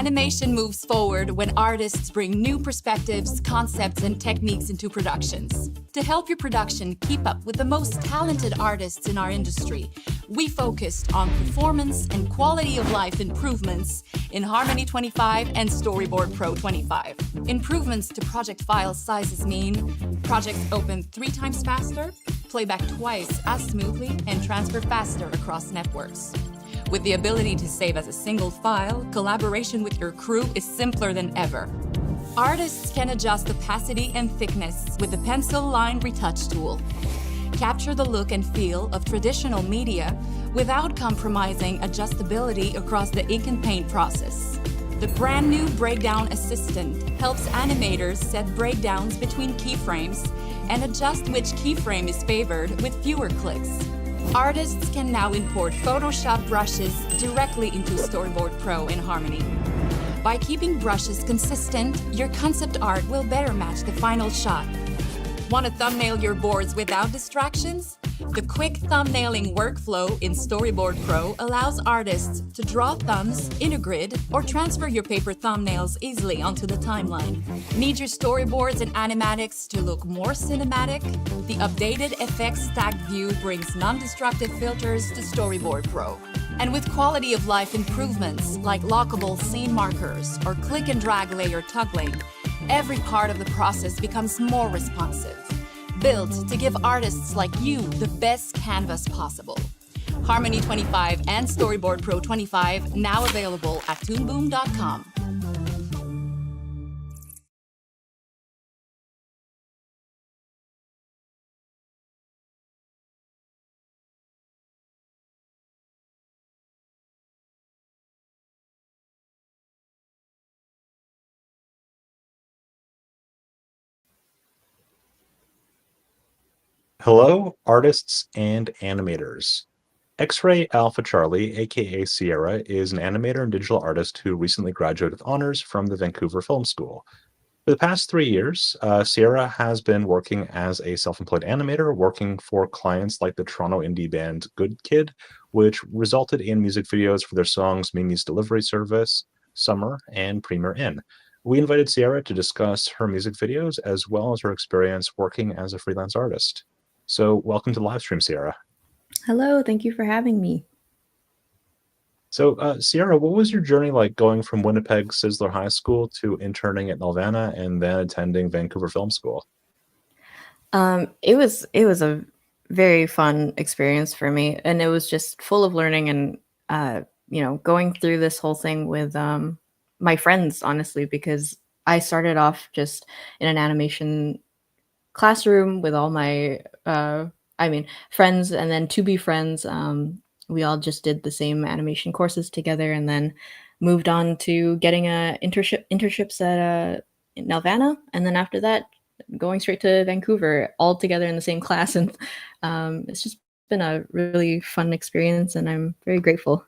Animation moves forward when artists bring new perspectives, concepts, and techniques into productions. To help your production keep up with the most talented artists in our industry, we focused on performance and quality of life improvements in Harmony 25 and Storyboard Pro 25. Improvements to project file sizes mean projects open 3 times faster, playback twice as smoothly, and transfer faster across networks. With the ability to save as a single file, collaboration with your crew is simpler than ever. Artists can adjust opacity and thickness with the pencil line retouch tool. Capture the look and feel of traditional media without compromising adjustability across the ink and paint process. The brand new Breakdown Assistant helps animators set breakdowns between keyframes and adjust which keyframe is favored with fewer clicks. Artists can now import Photoshop brushes directly into Storyboard Pro in Harmony. By keeping brushes consistent, your concept art will better match the final shot. Want to thumbnail your boards without distractions? The quick thumbnailing workflow in Storyboard Pro allows artists to draw thumbs in a grid or transfer your paper thumbnails easily onto the timeline. Need your storyboards and animatics to look more cinematic? The updated effects stacked view brings non-destructive filters to Storyboard Pro. And with quality of life improvements like lockable scene markers or click and drag layer toggling, every part of the process becomes more responsive. Built to give artists like you the best canvas possible. Harmony 25 and Storyboard Pro 25 now available at toonboom.com. Hello, artists and animators. XrayAlphaCharlie, aka Xierra, is an animator and digital artist who recently graduated with honors from the Vancouver Film School. For the past 3 years, Xierra has been working as a self-employed animator, working for clients like the Toronto indie band Good Kid, which resulted in music videos for their songs Mimi's Delivery Service, Summer, and Premier Inn. We invited Xierra to discuss her music videos as well as her experience working as a freelance artist. So welcome to the live stream, Xierra. Hello, thank you for having me. So Xierra, what was your journey like going from Winnipeg Sizzler High School to interning at Nelvana and then attending Vancouver Film School? It was a very fun experience for me, and it was just full of learning and going through this whole thing with my friends, honestly, because I started off just in an animation classroom with all my friends, and then to be friends, we all just did the same animation courses together, and then moved on to getting internships at Nelvana, and then after that going straight to Vancouver, all together in the same class. And it's just been a really fun experience, and I'm very grateful.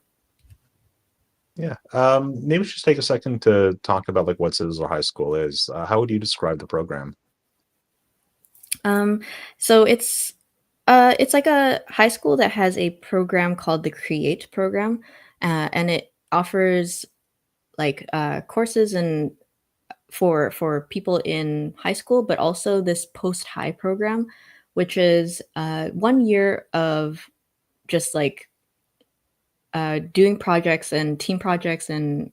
Yeah, maybe just take a second to talk about like what Sizzler High School is. How would you describe the program? So it's like a high school that has a program called the Create program, and it offers like courses and for people in high school, but also this post-high program, which is 1 year of just like doing projects and team projects and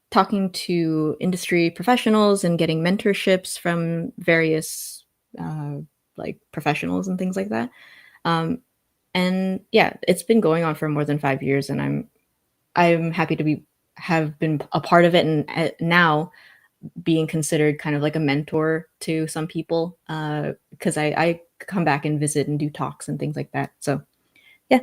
talking to industry professionals and getting mentorships from various like professionals and things like that. And yeah, it's been going on for more than 5 years, and I'm happy to have been a part of it, and now being considered kind of like a mentor to some people, because I come back and visit and do talks and things like that. So yeah.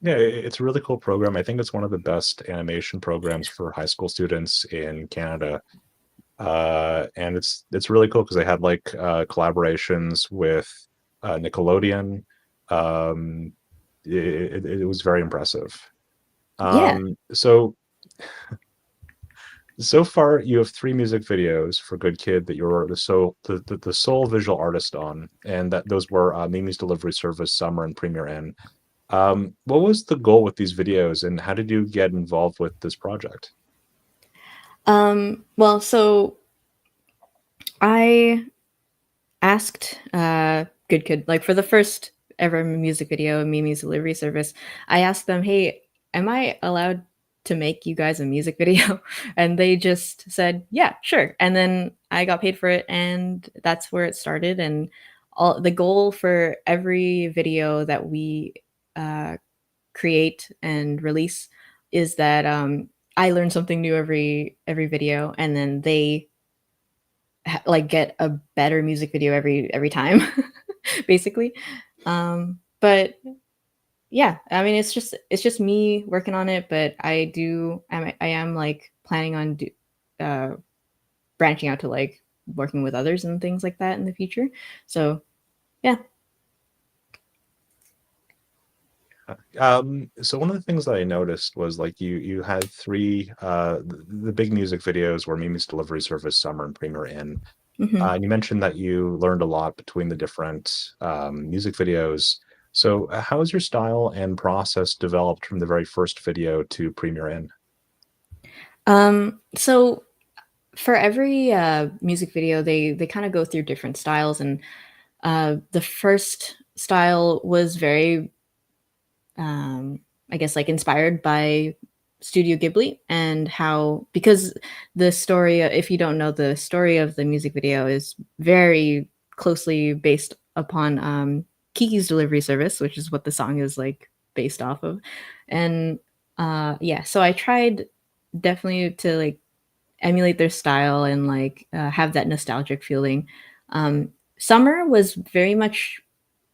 Yeah, it's a really cool program. I think it's one of the best animation programs for high school students in Canada. And it's really cool because they had like collaborations with Nickelodeon. It was very impressive. Yeah. So far you have 3 music videos for Good Kid that you're the sole visual artist on, and that those were Mimi's Delivery Service, Summer, and Premier Inn. What was the goal with these videos, and how did you get involved with this project? Well, so I asked Good Kid, like for the first ever music video, Mimi's delivery service, I asked them, "Hey, am I allowed to make you guys a music video?" And they just said, "Yeah, sure." And then I got paid for it, and that's where it started. And all the goal for every video that we uh, create and release is that I learn something new every video, and then they like get a better music video every time, basically. But yeah, I mean, it's just me working on it, but I am like planning on uh, branching out to like working with others and things like that in the future. So yeah. So one of the things that I noticed was like you had three the big music videos were Mimi's Delivery Service, Summer, and Premier Inn. Hmm. And you mentioned that you learned a lot between the different music videos. So how has your style and process developed from the very first video to Premier Inn? So for every music video, they kind of go through different styles, and the first style was very um, I guess like inspired by Studio Ghibli and how because the story, if you don't know, the story of the music video is very closely based upon Kiki's Delivery Service, which is what the song is like based off of. And yeah, so I tried definitely to like emulate their style and like have that nostalgic feeling. Summer was very much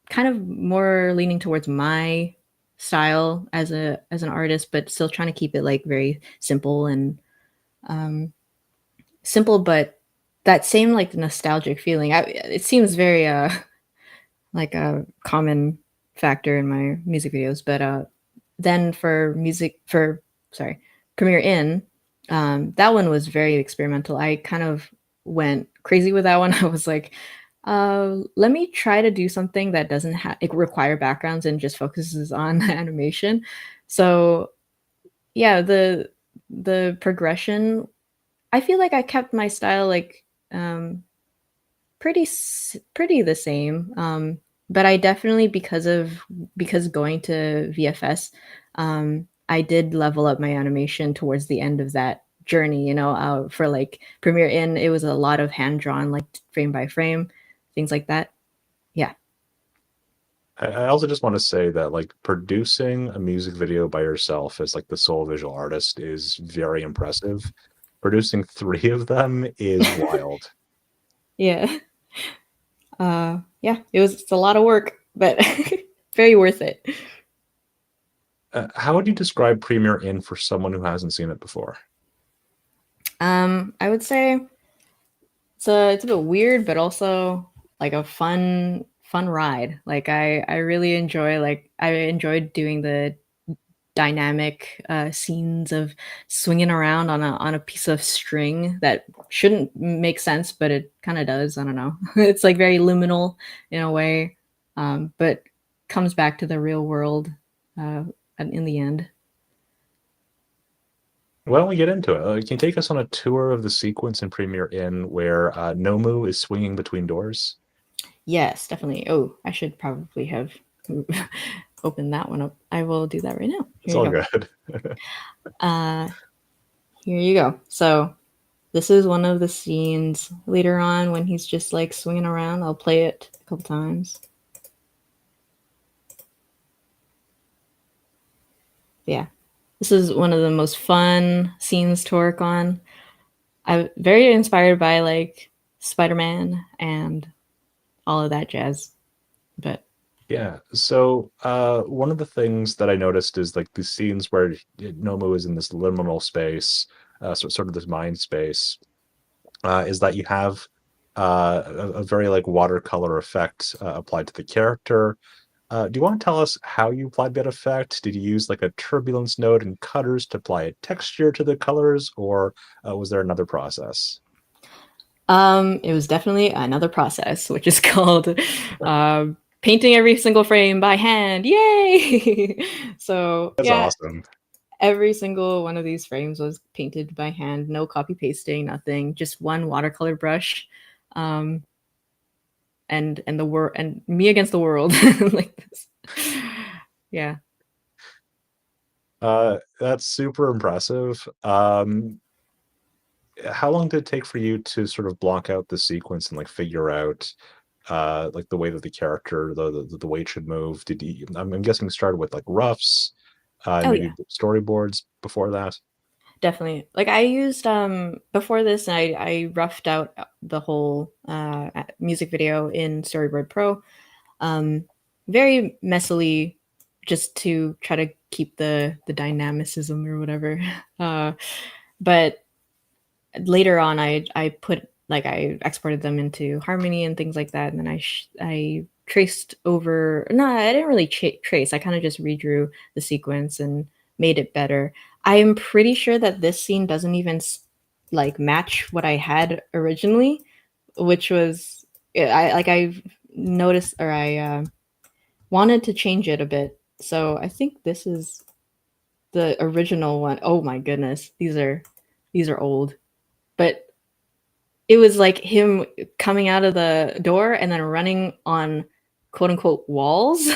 kind of more leaning towards my style as an artist, but still trying to keep it like very simple and um, simple, but that same like nostalgic feeling. It seems very like a common factor in my music videos, but then for music for sorry Premiere In, that one was very experimental. I kind of went crazy with that one. I was like, let me try to do something that doesn't require backgrounds and just focuses on animation. So yeah, the progression, I feel like I kept my style like pretty the same. But I definitely because going to VFS, I did level up my animation towards the end of that journey. For like Premiere In, it was a lot of hand drawn, like frame by frame, things like that. Yeah. I also just want to say that like producing a music video by yourself as like the sole visual artist is very impressive. Producing three of them is wild. Yeah. Yeah, it's a lot of work, but very worth it. How would you describe Premiere In for someone who hasn't seen it before? I would say it's a bit weird, but also like a fun ride. Like I really enjoy like I enjoyed doing the dynamic scenes of swinging around on a piece of string that shouldn't make sense, but it kind of does. I don't know. It's like very liminal in a way, but comes back to the real world uh, in the end. Why don't we get into it? Can you take us on a tour of the sequence in Premiere In where Nomu is swinging between doors? Yes, definitely. Oh, I should probably have opened that one up. I will do that right now. It's Here you all go. good. Uh, Here you go. So this is one of the scenes later on when he's just like swinging around. I'll play it a couple times. Yeah, this is one of the most fun scenes to work on. I'm very inspired by like Spider-Man and all of that jazz. But Yeah. So one of the things that I noticed is like the scenes where Nomu is in this liminal space, sort of this mind space, is that you have a very like watercolor effect applied to the character. Do you want to tell us how you applied that effect? Did you use like a turbulence node and cutters to apply a texture to the colors, or was there another process? it was definitely another process, which is called painting every single frame by hand. Yay! So That's yeah, awesome. every single one of these frames was painted by hand. No copy pasting, nothing. Just one watercolor brush, um, and the world and me against the world like this. Yeah. That's super impressive. How long did it take for you to sort of block out the sequence and like figure out like the way that the character, the way it should move? Did you? I'm guessing you started with like roughs, Oh maybe yeah. storyboards before that. Definitely. Like I used before this I roughed out the whole music video in Storyboard Pro. Um very messily just to try to keep the dynamicism or whatever. Uh but later on I put like I exported them into Harmony and things like that, and then I traced over. No, I didn't really trace. I kind of just redrew the sequence and made it better. I am pretty sure that this scene doesn't even like match what I had originally, which was I like I've noticed or I wanted to change it a bit. So I think this is the original one. Oh my goodness, these are old, but it was like him coming out of the door and then running on quote unquote walls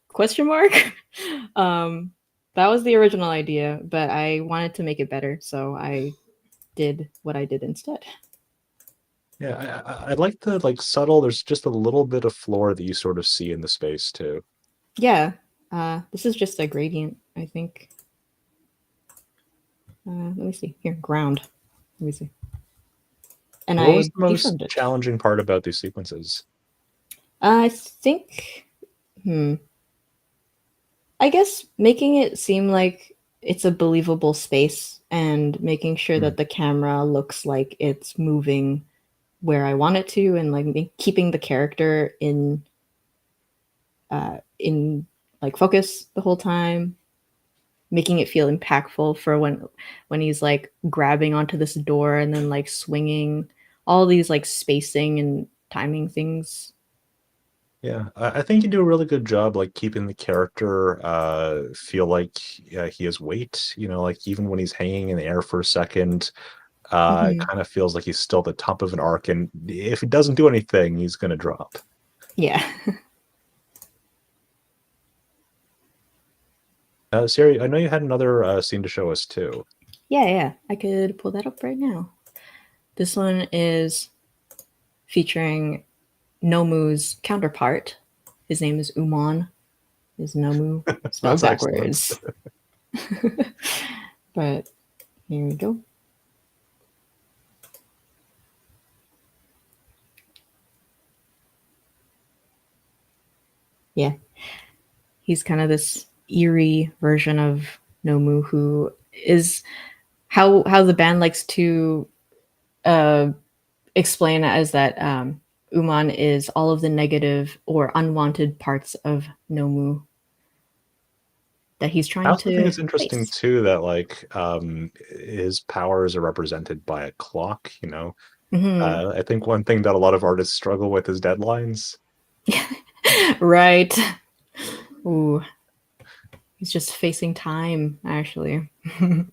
question mark. um that was the original idea, but I wanted to make it better, so I did what I did instead. Yeah, I like the like subtle. There's just a little bit of floor that you sort of see in the space too. Yeah, this is just a gradient, I think. Let me see here, ground. Let me see, and What was I the most deformed it. challenging part about these sequences? I think, I guess making it seem like it's a believable space and making sure Hmm. that the camera looks like it's moving where I want it to, and like keeping the character in like focus the whole time, making it feel impactful for when he's like grabbing onto this door and then like swinging, all these like spacing and timing things. Yeah, I think you do a really good job, like keeping the character feel like he has weight. You know, like even when he's hanging in the air for a second, it Hmm. kind of feels like he's still at the top of an arc, and if he doesn't do anything, he's gonna drop. Yeah. Siri, I know you had another scene to show us too. Yeah, I could pull that up right now. This one is featuring Nomu's counterpart. His name is Uman. Is Nomu spelled That's excellent. backwards? But here we go. Yeah, he's kind of this eerie version of Nomu, who is how the band likes to uh, explain it as that Uman is all of the negative or unwanted parts of Nomu that he's I trying also think to it's interesting face. too that like his powers are represented by a clock, you know. Hmm. I think one thing that a lot of artists struggle with is deadlines. Right. Ooh, he's just facing time, actually. But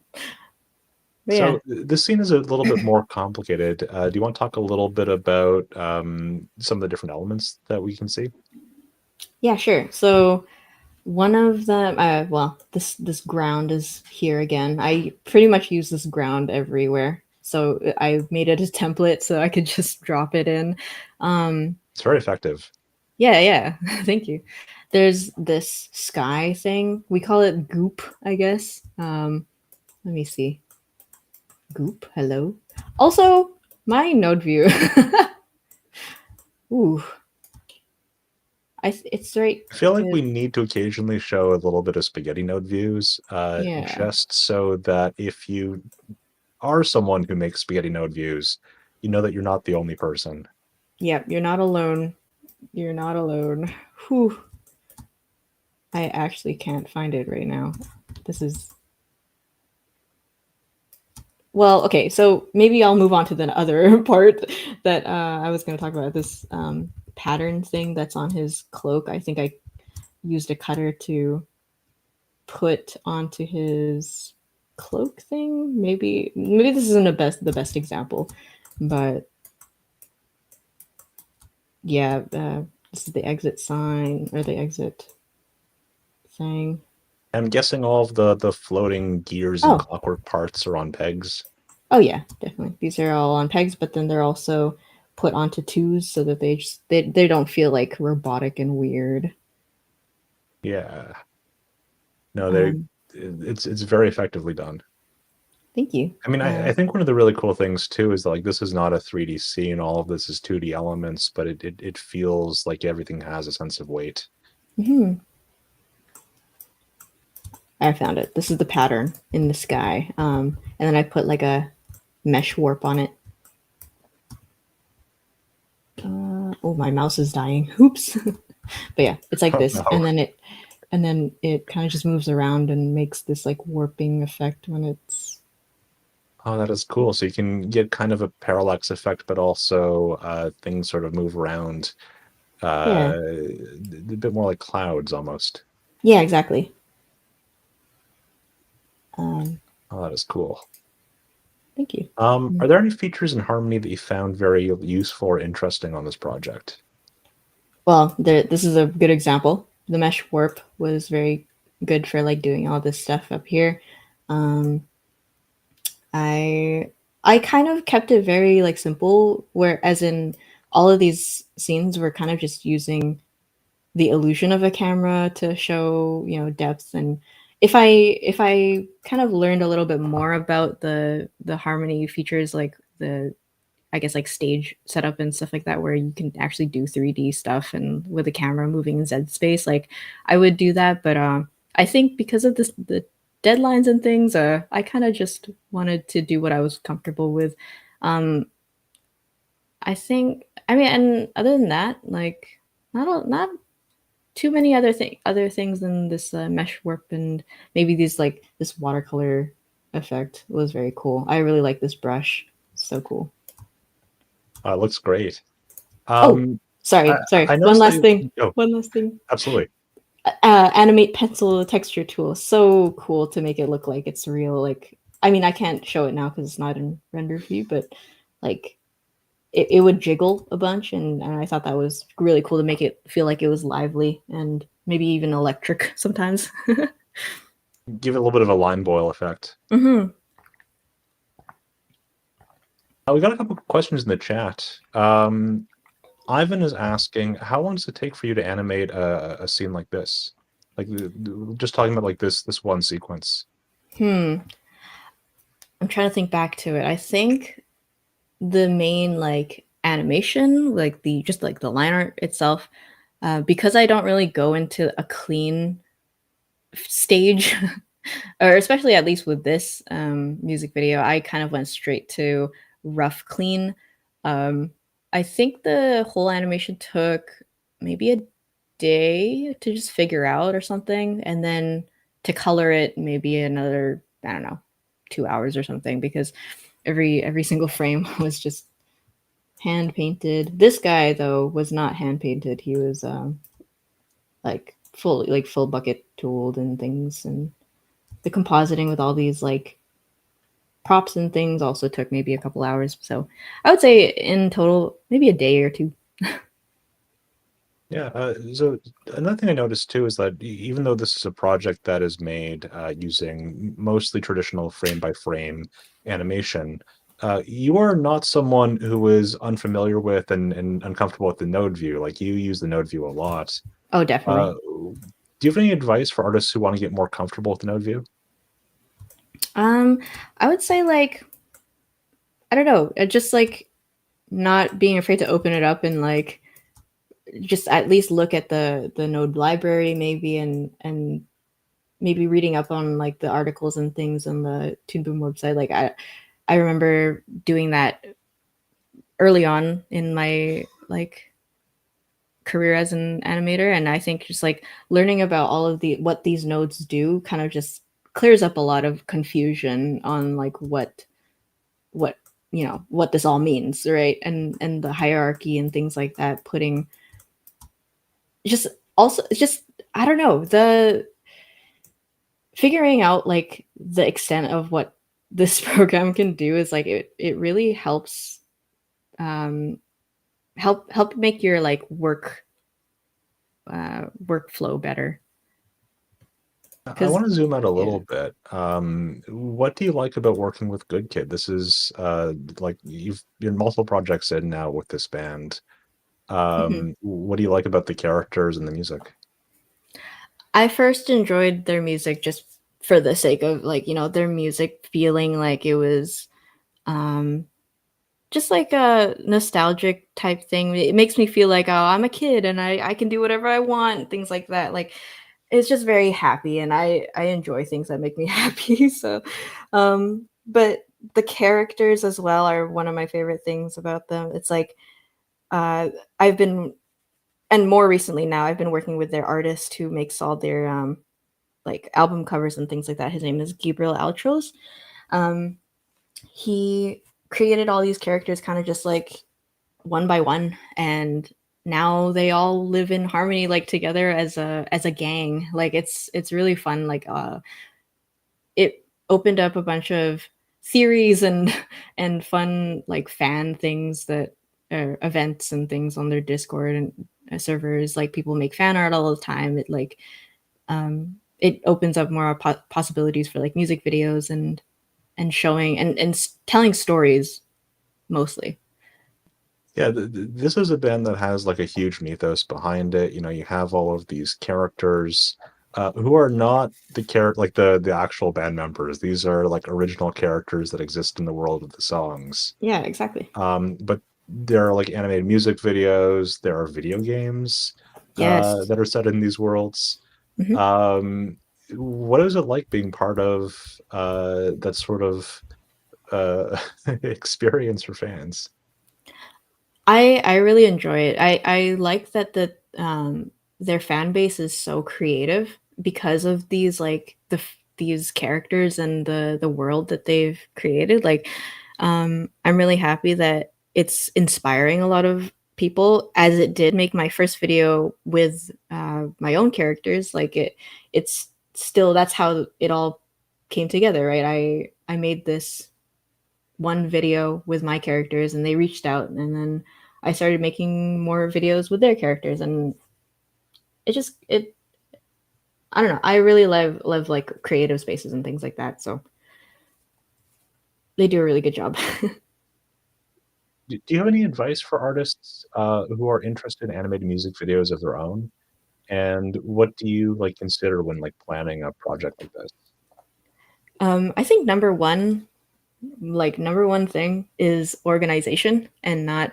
yeah, So this scene is a little bit more complicated. Do you want to talk a little bit about some of the different elements that we can see? yeah, sure. So one of them, well, this ground is here again. I pretty much use this ground everywhere, so I made it a template so I could just drop it in. Um, It's very effective. yeah, thank you. There's this sky thing. We call it goop, I guess. Let me see. Goop. Hello. Also, my node view. Ooh, it's right. I feel like uh, we need to occasionally show a little bit of spaghetti node views, yeah, just so that if you are someone who makes spaghetti node views, you know that you're not the only person. yeah. You're not alone. You're not alone. Whew. I actually can't find it right now. This is well, okay. So maybe I'll move on to the other part that I was going to talk about. This pattern thing that's on his cloak. I think I used a cutter to put onto his cloak thing. Maybe this isn't the best example, but yeah, this is the exit sign or the exit thing. I'm guessing all of the floating gears and Oh, clockwork parts are on pegs. oh yeah, definitely. These are all on pegs, but then they're also put onto twos so that they don't feel like robotic and weird. Yeah. No, Um, it's very effectively done. Thank you. I mean, I think one of the really cool things too is that, like, this is not a 3D scene. All of this is 2D elements, but it feels like everything has a sense of weight. Mhm. I found it. This is the pattern in the sky, and then I put like a mesh warp on it. Oh, my mouse is dying. Oops. But yeah, it's like Oh this, no. and then it kind of just moves around and makes this like warping effect when it's. Oh, that is cool. So you can get kind of a parallax effect, but also things sort of move around Yeah, a bit more like clouds almost. yeah, exactly. Um, Oh, that is cool. Thank you. Are there any features in Harmony that you found very useful or interesting on this project? Well, this is a good example. The mesh warp was very good for like doing all this stuff up here. Um, I I kind of kept it very like simple, where as in all of these scenes were kind of just using the illusion of a camera to show, depth. And if I kind of learned a little bit more about the harmony features, like the I guess like stage setup and stuff like that, where you can actually do 3D stuff and with the camera moving in Z space, like I would do that. But I think because of the deadlines and things, I kind of just wanted to do what I was comfortable with. Um, I think, I mean, and other than that, like not too many other things than this mesh warp, and maybe these like this watercolor effect was very cool. I really like this brush. So cool. It looks great. Oh, Um, sorry, I sorry. One noticed that last thing. oh, One last thing. absolutely. Animate pencil texture tool. So cool to make it look like it's real. Like, I mean, I can't show it now because it's not in render view, but like it would jiggle a bunch, and I thought that was really cool to make it feel like it was lively and maybe even electric sometimes. Give it a little bit of a line boil effect. Hmm. We got a couple of questions in the chat. Ivan is asking, how long does it take for you to animate a scene like this? Like just talking about like this one sequence. Hmm. I'm trying to think back to it. I think the main like animation, like the just like the line art itself, because I don't really go into a clean stage, or especially at least with this music video, I kind of went straight to rough clean. Um, I think the whole animation took maybe a day to just figure out or something, and then to color it maybe another, I don't know, 2 hours or something, because every single frame was just hand painted. This guy though was not hand painted. He was like full bucket tooled and things, and the compositing with all these like props and things also took maybe a couple hours. So I would say in total maybe a day or two. Yeah. So another thing I noticed too is that even though this is a project that is made using mostly traditional frame by frame animation, you are not someone who is unfamiliar with and uncomfortable with the node view. Like, you use the node view a lot. Oh, Uh, definitely. do you have any advice for artists who want to get more comfortable with the node view? um I would say like, I don't know, just like not being afraid to open it up and like just at least look at the node library maybe, and maybe reading up on like the articles and things on the Toon Boom website. Like I remember doing that early on in my like career as an animator, and I think just like learning about all of the what these nodes do kind of just clears up a lot of confusion on like what what this all means, right? And the hierarchy and things like that, putting just also just I don't know, the figuring out like the extent of what this program can do is like it really helps um help make your like workflow better I because want to zoom out a yeah. little bit. What do you like about working with Good Kid? This is like you're multiple projects in now with this band. Mhm. What do you like about the characters and the music? I first enjoyed their music just for the sake of like, their music feeling like it was um just like a nostalgic type thing. It makes me feel like, oh, I'm a kid and I can do whatever I want, things like that. Like it's just very happy and I enjoy things that make me happy. So but the characters as well are one of my favorite things about them. It's like uh I've been and more recently now I've been working with their artist who makes all their like album covers and things like that. His name is XrayAlphaCharlie. Um, he created all these characters kind of just like one by one, and now they all live in harmony, like together as a gang. Like it's really fun. Like it opened up a bunch of theories and and fun like fan things that events and things on their Discord and servers. Like people make fan art all the time. It opens up more possibilities for like music videos and showing and telling stories mostly. Yeah, this is a band that has like a huge mythos behind it. You know, you have all of these characters who are not the character like the actual band members. These are like original characters that exist in the world of the songs. Yeah, exactly. But there are like animated music videos. There are video games Yes. that are set in these worlds. hmm Um, what is it like being part of that sort of experience for fans? I really enjoy it. I like that their fan base is so creative because of these like these characters and the world that they've created. Like I'm really happy that it's inspiring a lot of people as it did make my first video with my own characters. Like it's still that's how it all came together, right? I made this one video with my characters and they reached out and then I started making more videos with their characters and it I don't know. I really love like creative spaces and things like that. So they do a really good job. Do you have any advice for artists who are interested in animated music videos of their own? And what do you like consider when like planning a project like this? I think number one thing is organization and not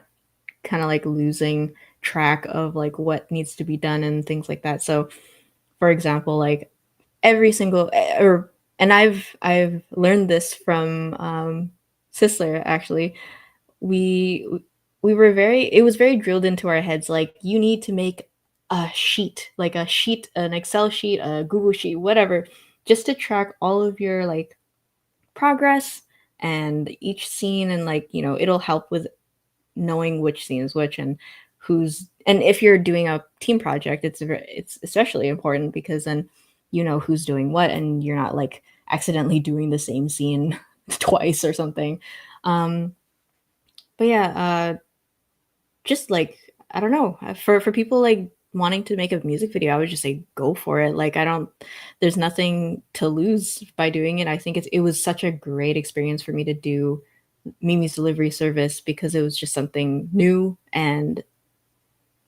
kind of like losing track of like what needs to be done and things like that. So for example, like every single or and I've learned this from Sisler actually. We we were very it was very drilled into our heads like you need to make a sheet, an Excel sheet, a Google sheet, whatever, just to track all of your like progress and each scene and like, it'll help with knowing which scene is which and who's and if you're doing a team project, it's especially important because then you know who's doing what and you're not like accidentally doing the same scene twice or something. Um, but yeah, just like I don't know, for people like wanting to make a music video, I would just say go for it. Like I don't, there's nothing to lose by doing it. I think it was such a great experience for me to do Mimi's delivery service because it was just something new and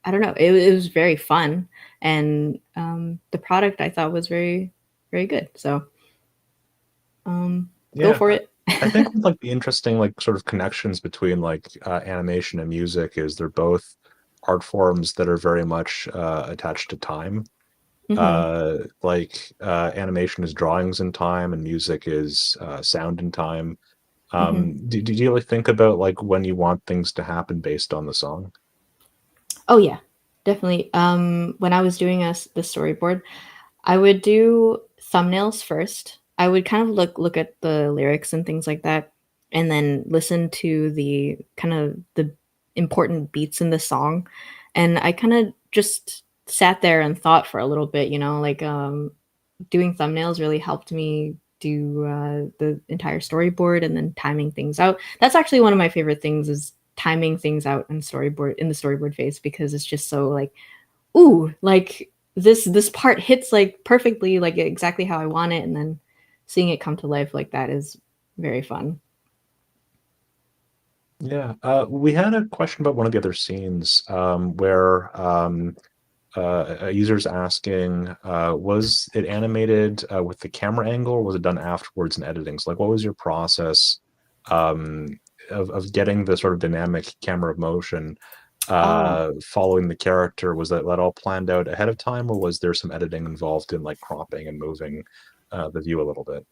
I don't know, it was very fun and the product I thought was very very good. So go Yeah, for it. I think like the interesting like sort of connections between like animation and music is they're both art forms that are very much attached to time. hmm Animation is drawings in time, and music is sound in time. hmm Do you like think about like when you want things to happen based on the song? Oh yeah, definitely. When I was doing the storyboard, I would do thumbnails first. I would kind of look at the lyrics and things like that, and then listen to the kind of the important beats in the song. And I kind of just sat there and thought for a little bit, like doing thumbnails really helped me do the entire storyboard and then timing things out. That's actually one of my favorite things is timing things out in the storyboard phase, because it's just so like, ooh, like this part hits like perfectly, like exactly how I want it, and then seeing it come to life like that is very fun. Yeah, we had a question about one of the other scenes where a user's asking, was it animated with the camera angle, or was it done afterwards in editing? So, like, what was your process um, of getting the sort of dynamic camera motion Oh, following the character? Was that all planned out ahead of time, or was there some editing involved in like cropping and moving the view a little bit?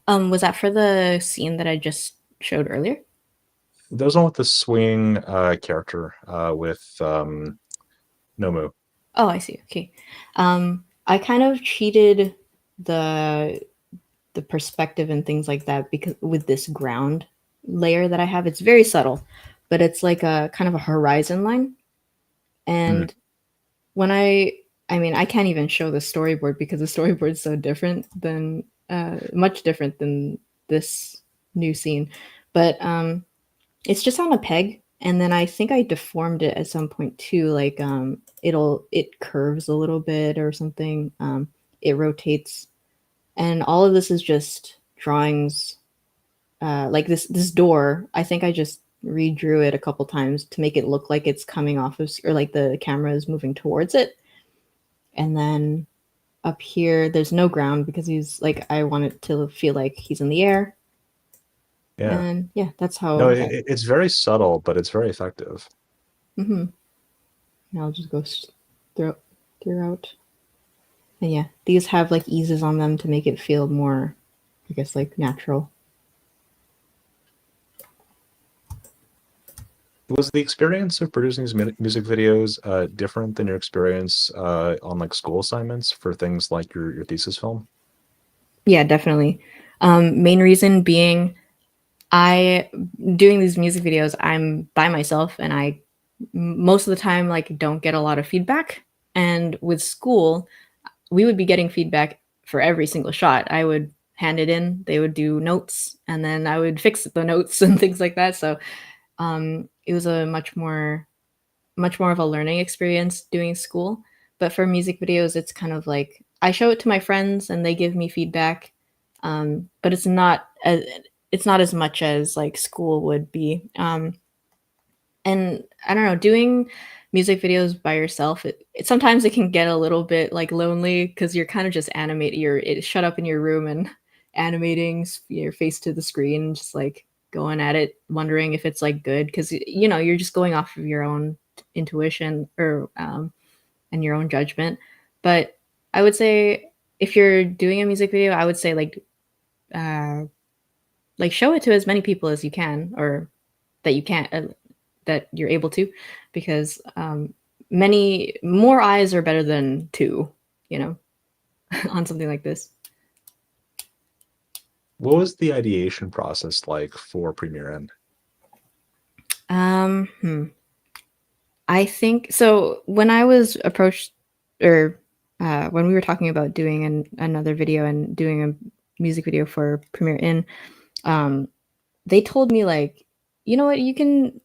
was that for the scene that I just showed earlier? Those one with the swing character with Nomu. Oh, I see. Okay. I kind of cheated the the perspective and things like that, because with this ground layer that I have, it's very subtle, but it's like a kind of a horizon line. Mm, And when I mean, I can't even show the storyboard because the storyboard's so different than much different than this new scene. But it's just on a peg, and then I think I deformed it at some point too, like it curves a little bit or something. It rotates, and all of this is just drawings. Like this door, I think I just redrew it a couple times to make it look like it's coming off of, or like the camera is moving towards it. And then up here, there's no ground because he's like, I want it to feel like he's in the air. yeah. And yeah, that's No, how. it's very subtle, but it's very effective. Mm-hmm. I'll just go through throughout. And yeah, these have like eases on them to make it feel more, I guess, like natural. Was the experience of producing these music videos different than your experience on like school assignments for things like your thesis film? Yeah, definitely. Main reason being I doing these music videos, I'm by myself, and I most of the time like don't get a lot of feedback. And with school, we would be getting feedback for every single shot. I would hand it in, they would do notes, and then I would fix the notes and things like that. So it was a much more of a learning experience doing school. But for music videos, it's kind of like I show it to my friends and they give me feedback, but it's not as much as like school would be. And I don't know, doing music videos by yourself, sometimes it can get a little bit like lonely because you're kind of just shut up in your room and animating your face to the screen, just like going at it, wondering if it's like good because you're just going off of your own intuition or and your own judgment. But I would say if you're doing a music video, I would say uh, like show it to as many people as you can, or that you can that you're able to, because many more eyes are better than two, you know, on something like this. What was the ideation process like for Premiere N? Um, hmm. I think so. When I was approached, or when we were talking about doing another video and doing a music video for Premiere In, um, they told me like, you know what, you can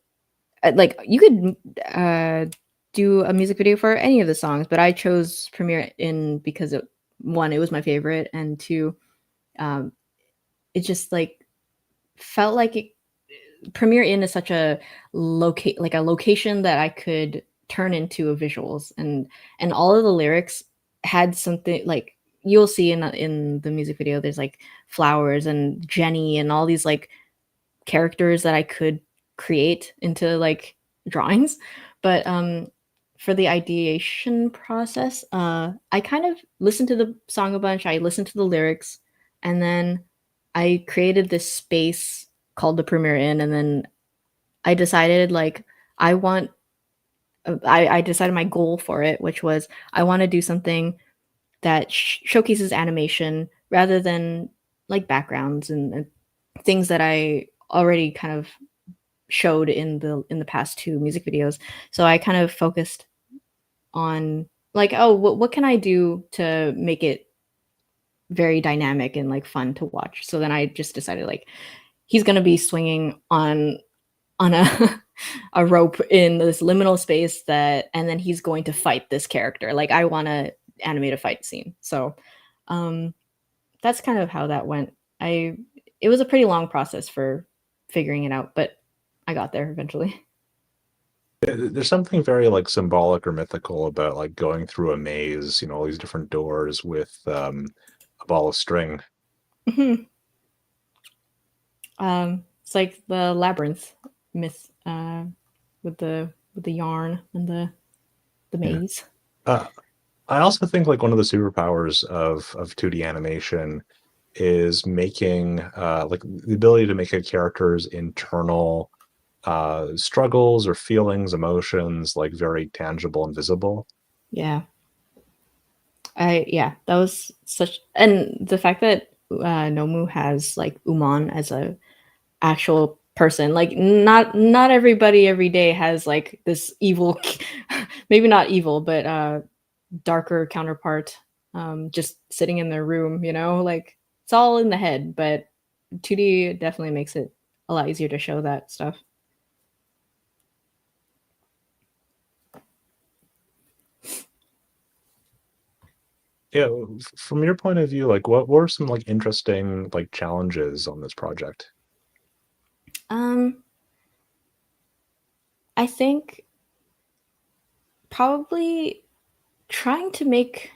like you could do a music video for any of the songs, but I chose Premiere In because one, it was my favorite, and two, um, it just like felt like Premiere In is such a location that I could turn into a visuals, and all of the lyrics had something like you'll see in the music video. There's like flowers and Jenny and all these like characters that I could create into like drawings. But for the ideation process, I kind of listened to the song a bunch. I listened to the lyrics, and then I created this space called the Premiere In, and then I decided like I want. I decided my goal for it, which was I want to do something that showcases animation rather than like backgrounds and things that I already kind of showed in the past two music videos. So I kind of focused on like, oh, what can I do to make it very dynamic and like fun to watch? So then I just decided like he's gonna be swinging on a a rope in this liminal space that, and then he's going to fight this character. Like I want to animate a fight scene. So um that's kind of how that went. I It was a pretty long process for figuring it out, but I got there eventually. There's something very like symbolic or mythical about like going through a maze, all these different doors with a ball of string. Mhm. It's like the labyrinth myth with the yarn and the Yeah. maze. Uh, I also think like one of the superpowers of 2D animation is making like the ability to make a character's internal struggles or feelings, emotions like very tangible and visible. Yeah. Yeah, that was such, and the fact that Nomu has like Uman as a actual person. Like not everybody every day has like this evil maybe not evil, but darker counterpart just sitting in their room, you know? Like it's all in the head, but 2D definitely makes it a lot easier to show that stuff. Yeah, from your point of view, like what were some like interesting like challenges on this project? Um I think probably trying to make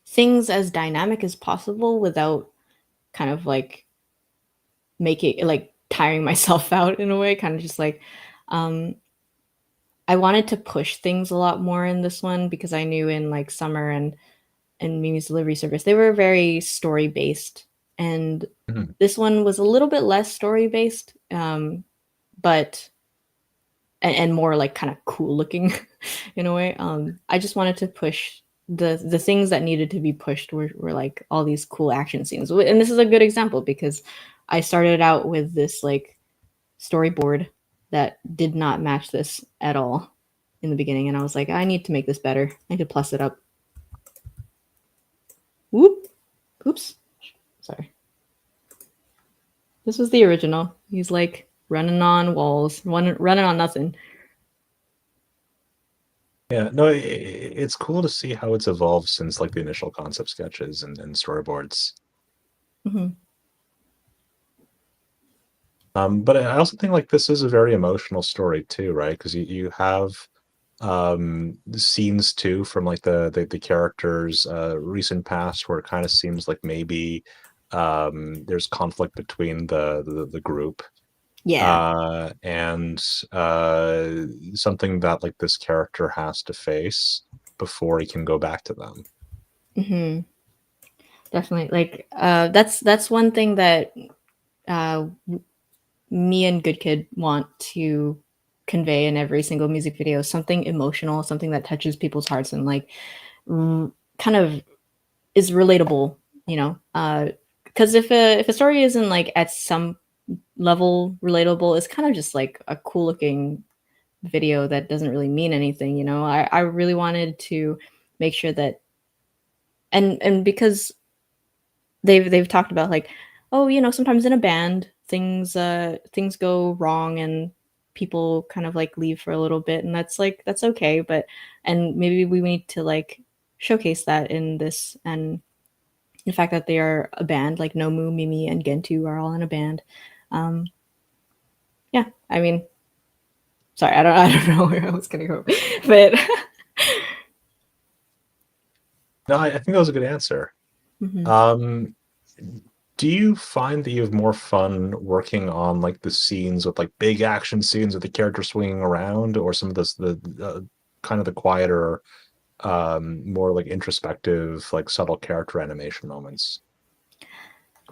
things as dynamic as possible without kind of like making like tiring myself out in a way, kind of just like um I wanted to push things a lot more in this one because I knew in like Summer and Mimi's Delivery Service they were very story based, and Mhm. this one was a little bit less story based, but and more like kind of cool looking in a way. I just wanted to push the things that needed to be pushed were like all these cool action scenes, and this is a good example because I started out with this like storyboard that did not match this at all in the beginning, and I was like, I need to make this better. I need to plus it up. Whoop! Oops. Sorry. This was the original. He's like running on walls, running on nothing. Yeah, no, it's cool to see how it's evolved since like the initial concept sketches and storyboards. Mhm. But I also think like this is a very emotional story too, right? Because you have scenes too from like the characters recent past where it kind of seems like maybe there's conflict between the group Yeah. and something that like this character has to face before he can go back to them. Hmm. Definitely. Like that's one thing that uh me and Good Kid want to convey in every single music video, something emotional, something that touches people's hearts and like kind of is relatable, you know. Because if a story isn't like at some level relatable, it's kind of just like a cool looking video that doesn't really mean anything, you know. I really wanted to make sure that, and because they've talked about like, oh, you know, sometimes in a band things go wrong and people kind of like leave for a little bit, and that's like that's okay, but and maybe we need to like showcase that in this, and the fact that they are a band, like Nomu, Mimi, and Gentu are all in a band. um yeah, I mean, sorry, I don't know where I was gonna go, but No, I think that was a good answer. mhm. Um, do you find that you have more fun working on like the scenes with like big action scenes with the character swinging around, or some of this the kind of the quieter, more like introspective, like subtle character animation moments?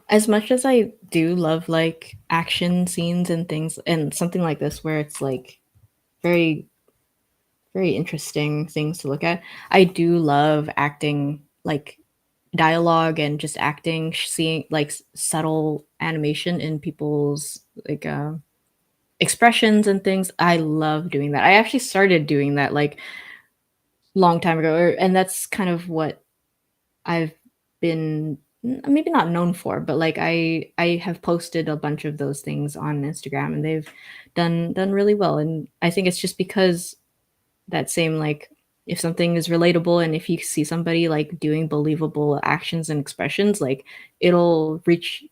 As much as I do love like action scenes and things, and something like this where it's like very very interesting things to look at, I do love acting, like dialogue and just acting, seeing like subtle animation in people's like expressions and things. I love doing that. I actually started doing that like long time ago, and that's kind of what I've been maybe not known for, but like I have posted a bunch of those things on Instagram, and they've done really well. And I think it's just because that same like if something is relatable and if you see somebody like doing believable actions and expressions, like it'll reach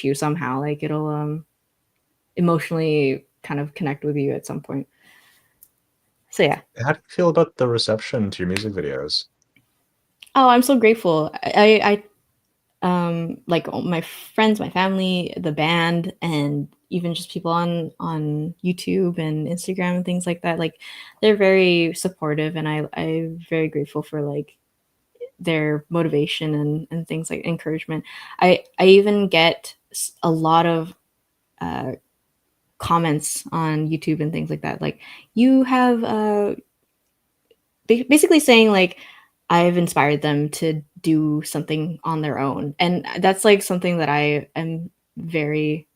you somehow. Like it'll emotionally kind of connect with you at some point. So yeah. How do you feel about the reception to your music videos? Oh, I'm so grateful. Like all my friends, my family, the band, and even just people on YouTube and Instagram and things like that. Like they're very supportive, and I'm very grateful for like their motivation and things like encouragement. I even get a lot of uh, comments on YouTube and things like that. Like you have basically saying like I've inspired them to do something on their own, and that's like something that I am very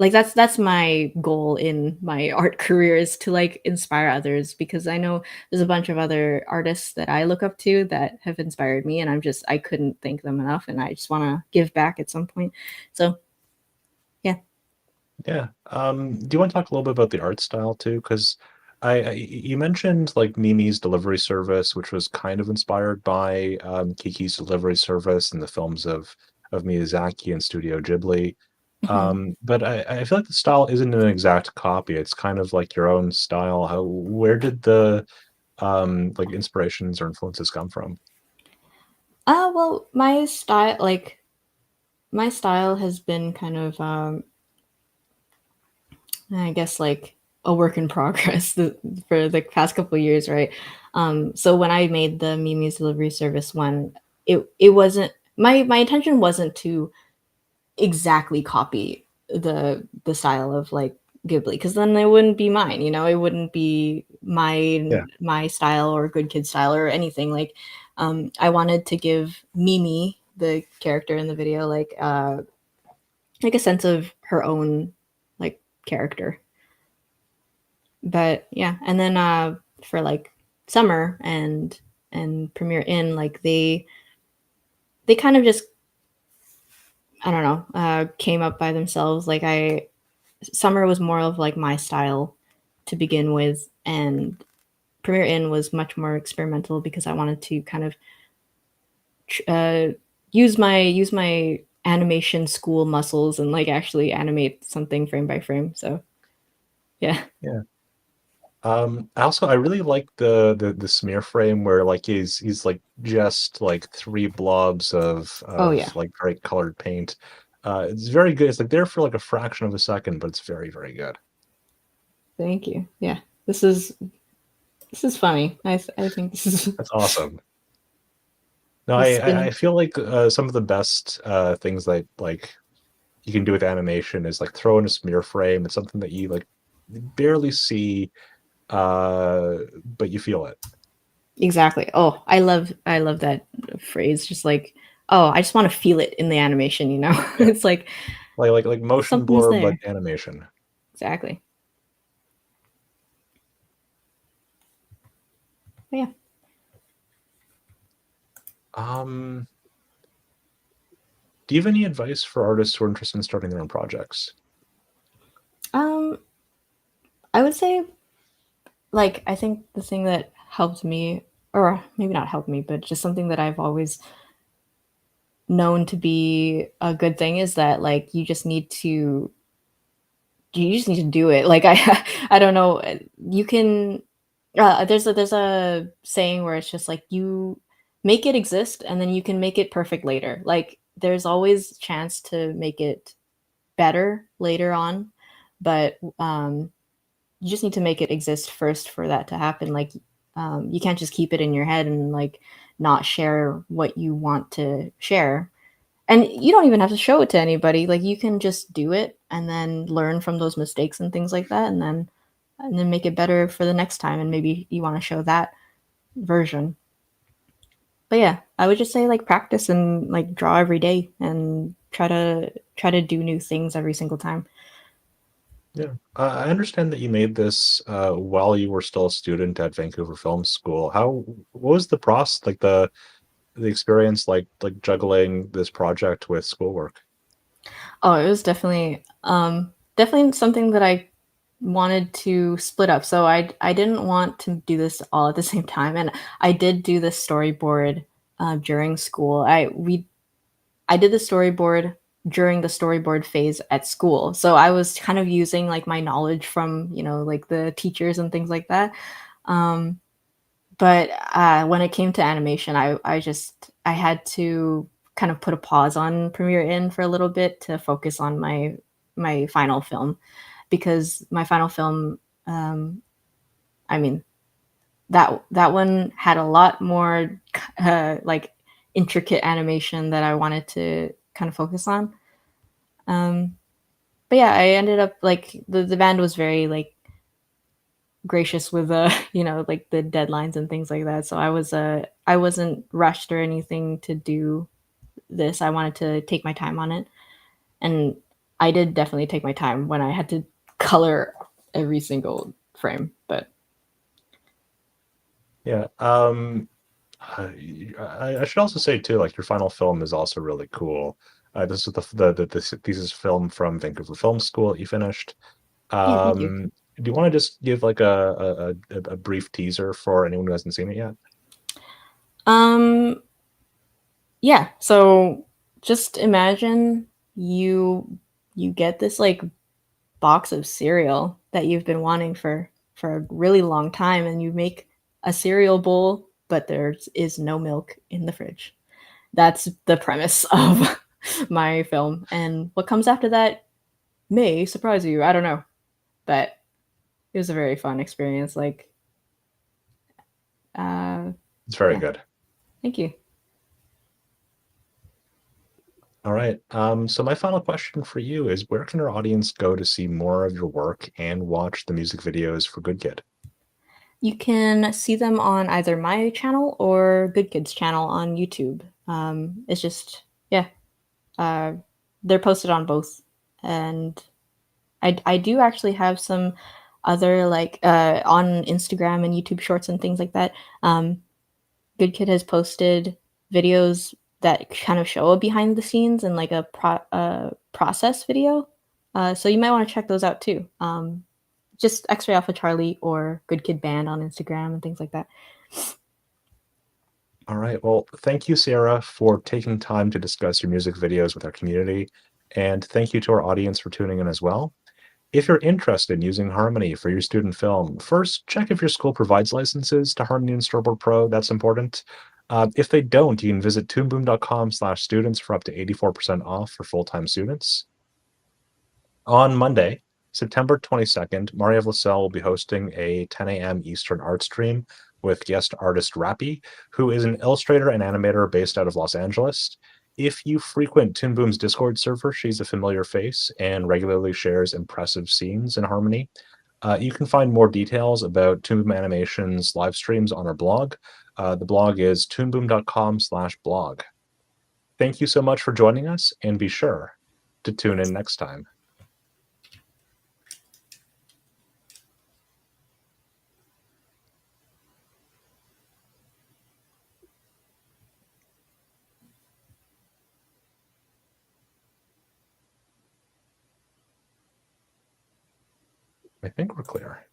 like that's my goal in my art career is to like inspire others, because I know there's a bunch of other artists that I look up to that have inspired me, and I couldn't thank them enough, and I just want to give back at some point. So yeah. Yeah. Do you want to talk a little bit about the art style too? Because you mentioned like Mimi's delivery service, which was kind of inspired by Kiki's delivery service and the films of Miyazaki and Studio Ghibli. Mhm. But I feel like the style isn't an exact copy. It's kind of like your own style. Where did the like inspirations or influences come from? Well, my style has been kind of I guess like a work in progress for the past couple of years, right? So when I made the Mimi's delivery service one, it wasn't my intention wasn't to exactly copy the style of like Ghibli, because then it wouldn't be mine, you know, it wouldn't be Yeah. my style or Good Kid style or anything. Like, I wanted to give Mimi, the character in the video, like a sense of her own like character. But yeah, and then for like summer and premiere in, like they kind of just I don't know came up by themselves. Like I summer was more of like my style to begin with, and premiere in was much more experimental because I wanted to kind of uh, use my animation school muscles and like actually animate something frame by frame. So yeah. Yeah. I really like the smear frame where like he's like just like three blobs Oh yeah. of like bright colored paint. It's very good. It's like there for like a fraction of a second, but it's very, very good. Thank you. Yeah. This is funny. I think this is That's awesome. No, this has I been feel like some of the best things that like you can do with animation is like throw in a smear frame. It's something that you like barely see, but you feel it. exactly. Oh, I love that phrase. Just like, oh, I just want to feel it in the animation, you know? Yeah, It's like like motion something's blur, but there. animation. Exactly. But yeah. Um, do you have any advice for artists who are interested in starting their own projects? Um, I would say like I think the thing that helped me, or maybe not helped me, but just something that I've always known to be a good thing is that like you just need to do it. Like I I don't know. You can there's a saying where it's just like you make it exist and then you can make it perfect later. Like there's always chance to make it better later on, but you just need to make it exist first for that to happen. Like you can't just keep it in your head and like not share what you want to share, and you don't even have to show it to anybody. Like you can just do it and then learn from those mistakes and things like that, and then make it better for the next time, and maybe you want to show that version. But yeah, I would just say like practice and like draw every day and try to do new things every single time. Yeah. I understand that you made this while you were still a student at Vancouver Film School. What was the process, like the experience, like juggling this project with schoolwork? Oh, it was definitely something that I wanted to split up. So I didn't want to do this all at the same time, and I did do the storyboard during school. I did the storyboard during the storyboard phase at school. So I was kind of using like my knowledge from, like the teachers and things like that. Um, but when it came to animation, I had to kind of put a pause on Premiere In for a little bit to focus on my final film, because my final film, I mean, that one had a lot more like intricate animation that I wanted to kind of focus on. Um, but yeah, I ended up like the band was very like gracious with like the deadlines and things like that. So I wasn't rushed or anything to do this. I wanted to take my time on it, and I did definitely take my time when I had to color every single frame. But Yeah. I should also say too, like your final film is also really cool. This is the thesis film from Vancouver Film School that you finished. yeah, thank you. Do you want to just give like a brief teaser for anyone who hasn't seen it yet? Um, yeah. So just imagine you you get this like box of cereal that you've been wanting for a really long time, and you make a cereal bowl, but there is no milk in the fridge. That's the premise of my film, and what comes after that may surprise you. I don't know, but it was a very fun experience. Like, It's very yeah, good. thank you. All right. So my final question for you is, where can our audience go to see more of your work and watch the music videos for Good Kid? You can see them on either my channel or Good Kids channel on YouTube. It's just yeah, uh, they're posted on both, and I do actually have some other like on Instagram and YouTube Shorts and things like that. Good Kid has posted videos that kind of show a behind the scenes and like a process video. So you might want to check those out too. Just XrayAlphaCharlie or Good Kid Band on Instagram and things like that. All right. Well, thank you, Sierra, for taking time to discuss your music videos with our community. And thank you to our audience for tuning in as well. If you're interested in using Harmony for your student film, first check if your school provides licenses to Harmony and Storyboard Pro. That's important. If they don't, you can visit toonboom.com/students for up to 84% off for full-time students. On Monday, September 22nd, Maria Vlasell will be hosting a 10 a.m. Eastern art stream with guest artist Rappy, who is an illustrator and animator based out of Los Angeles. If you frequent Toon Boom's Discord server, she's a familiar face and regularly shares impressive scenes in Harmony. You can find more details about Toon Boom Animation's live streams on our blog. The blog is toonboom.com/blog. Thank you so much for joining us, and be sure to tune in next time. I think we're clear.